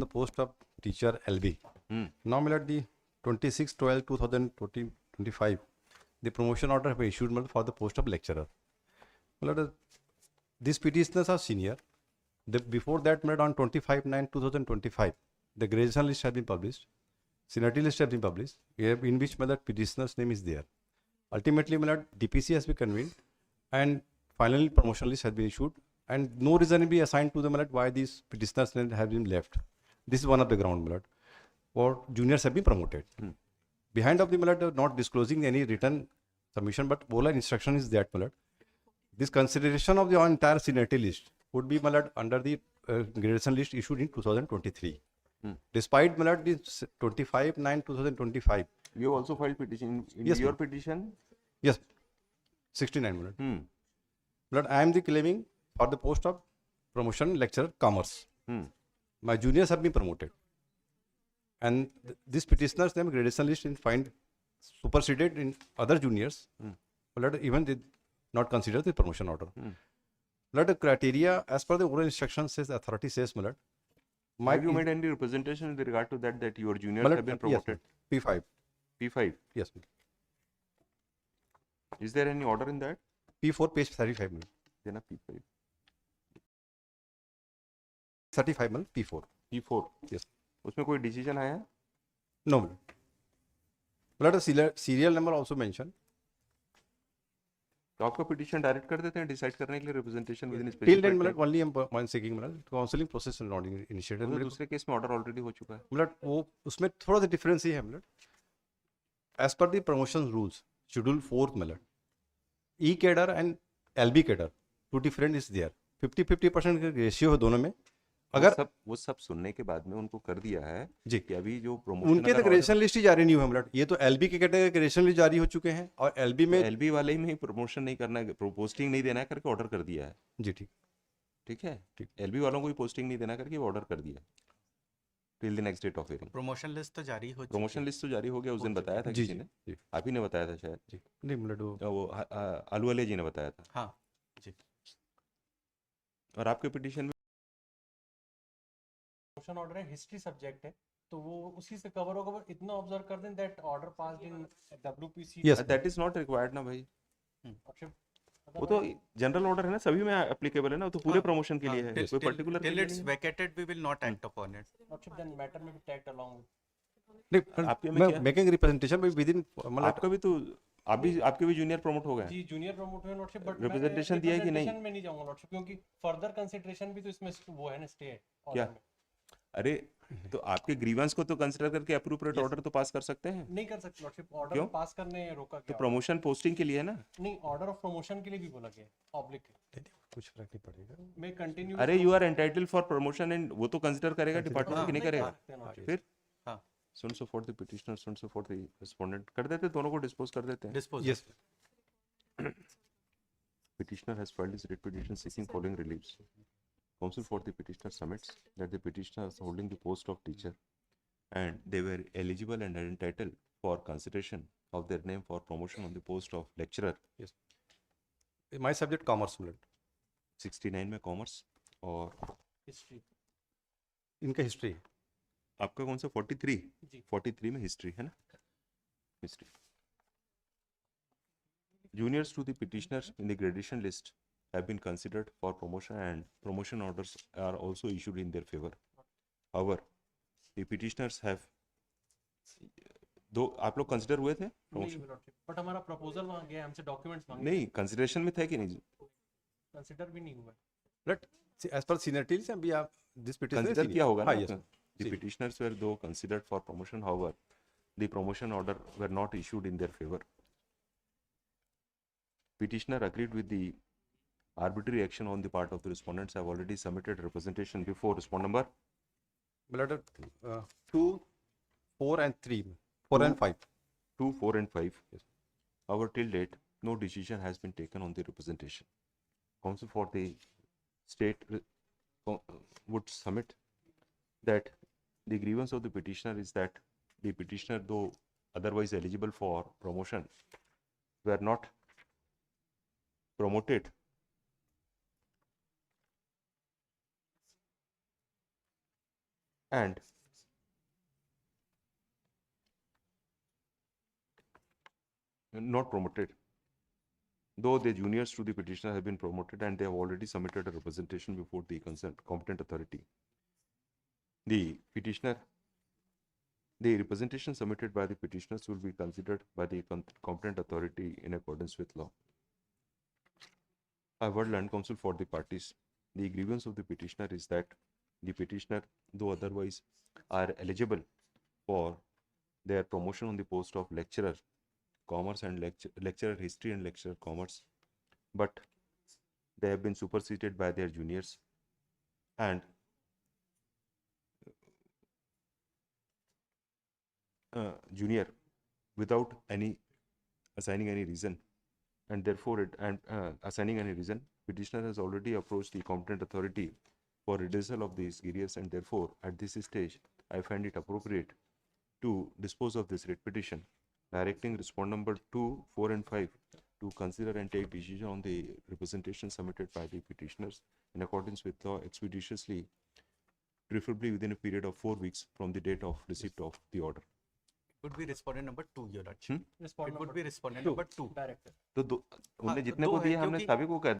the post of teacher LB. Now, at the 26/12/2025, the promotion order have been issued for the post of lecturer. These petitioners are senior. Before that, on 25/9/2025, the graduation list has been published. Seniority list has been published, in which petitioner's name is there. Ultimately, DPC has been convened, and finally promotion list has been issued, and no reason will be assigned to them why these petitioners have been left. This is one of the ground, or juniors have been promoted. Behind of the not disclosing any written submission, but all instruction is that this consideration of the entire seniority list would be under the gradation list issued in 2023. Despite this 25/9/2025. You also filed petition in Yes, your petition? Yes, 69. I am the claiming for the post of promotion lecturer commerce. My juniors have been promoted, and this petitioner's name gradation list in find superseded in other juniors. Even they not consider the promotion order. The criteria as per the oral instruction says, authority says, have you made any representation with regard to that your juniors have been promoted? Yes, P5. P5? Yes. Is there any order in that? P4, page 35. Then a P5. 35, P4. P4? Yes. उसमें कोई decision आया? No. A serial number also mentioned. तो आपका petition direct कर देते हैं decide करने के लिए representation within Till then, only I'm seeking counseling process not initiated. दूसरे केस में ऑर्डर ऑलरेडी हो चुका है. वो उसमें थोड़ा सा डिफरेंस ही है as per the promotion rules, schedule 4th E cadre and LB cadre, two different is there. 50-50% का रेशियो है दोनों में. अगर वो सब सुनने के बाद में उनको कर दिया है जी कि अभी जो प्रमोशन उनके तो ग्रेजुएशन लिस्ट ही जारी नहीं हुआ ये तो एलबी के कैटेगरी ग्रेजुएशन लिस्ट जारी हो चुके हैं, और एलबी में एलबी वाले में ही प्रमोशन नहीं करना है, पोस्टिंग नहीं देना है करके ऑर्डर कर दिया है. जी ठीक है. एलबी वालों को भी पोस्टिंग नहीं देना करके ऑर्डर कर दिया till the next date of hearing. Promotion list तो जारी हो प्रमोशन लिस्ट तो जारी हो गया. उस दिन बताया था किसी ने, आप ही ने बताया था शायद. जी नहीं वो आलू वाले जी ने बताया था. हाँ जी. और आपके पिटीशन में प्रमोशन ऑर्डर है, हिस्ट्री सब्जेक्ट है, तो वो उसी से कवर होगा. इतना ऑब्जर्व कर दें that order passed in WPC. Yes that is not required ना भाई. वो तो जनरल ऑर्डर है ना, सभी में एप्लीकेबल है ना, तो पूरे प्रमोशन के लिए है, कोई particular till it's vacated we will not act upon it. अच्छा देन मैटर में भी टैग्ड अलोंग. नहीं आपके में मेकिंग रिप्रेजेंटेशन विद इन आपका भी तो आपके भी जूनियर प्रमोट हो गए जी. जूनियर प्रमोट हुए लॉर्डशिप, बट रिप्रेजेंटेशन दिया है कि नहीं? मैं नहीं जाऊंगा लॉर्डशिप, क्योंकि फर्दर कंसीडरेशन भी तो इसमें वो है ना, स्टे है क्या. अरे तो आपके ग्रीवेंस को तो कंसीडर करके अप्रोप्रिएट ऑर्डर तो पास कर सकते हैं. नहीं कर सकते लॉर्डशिप. ऑर्डर पास करने रोका तो प्रमोशन पोस्टिंग के लिए है ना. नहीं, ऑर्डर ऑफ प्रमोशन के लिए भी बोला गया ऑब्लिक. कुछ फर्क नहीं पड़ेगा. मैं कंटिन्यू. अरे you are entitled for promotion and वो तो कंसीडर करेगा डिपार्टमेंट की नहीं करेगा. फिर हां सुन सो फॉर द पिटिशनर, सुन सो फॉर द रिस्पोंडेंट कर देते, दोनों को डिस्पोज कर देते हैं. Yes. Petitioner has filed his writ petition seeking following reliefs. Counsel for the petitioner submits that the petitioner is holding the post of teacher and they were eligible and entitled for consideration of their name for promotion on the post of lecturer. Yes. My subject commerce 69 में commerce और history. इनका history. आपका कौन सा 43? जी 43 में history है ना. History. Juniors to the petitioners in the gradation list have been considered for promotion and promotion orders are also issued in their favor. However, the petitioners have दो आप लोग कंसिडर हुए थे प्रमोशन, बट हमारा proposal वहां गया, हमसे documents मांगे. नहीं, कंसिडरेशन में थे कि नहीं? कंसीडर भी नहीं हुआ. बट एज पर सीनियरिटी से अभी आप दिस पिटिशन कंसिडर किया होगा ना. Yes. The petitioners were though considered for promotion, however, the promotion order were not issued in their favor. Petitioner agreed with the arbitrary action on the part of the respondents. Have already submitted representation before respond number 2, 4 and 3, 4 and 5. 2, 4 and 5. Yes. However, till date, no decision has been taken on the representation. Counsel for the state would submit that the grievance of the petitioner is that the petitioner, though otherwise eligible for promotion, were not promoted and not promoted, though the juniors to the petitioner have been promoted and they have already submitted a representation before the concerned competent authority. The representation submitted by the petitioners will be considered by the competent authority in accordance with law. I word land counsel for the parties. The grievance of the petitioner is that the petitioner, though otherwise are eligible for their promotion on the post of lecturer commerce and lecturer history and lecturer commerce, but they have been superseded by their juniors, and junior without any assigning any reason, and therefore assigning any reason, petitioner has already approached the competent authority for redressal of these grievance, and therefore at this stage I find it appropriate to dispose of this writ petition, directing respondent number 2, 4 and 5 to consider and take decision on the representation submitted by the petitioners in accordance with law expeditiously, preferably within a period of 4 weeks from the date of receipt of the order. Would be respondent number 2, Your Lordship. Respond It would number be respondent Two. number 2. director. तो उनने जितने दो को है, दिए हमने क्योंकि- सभी को कह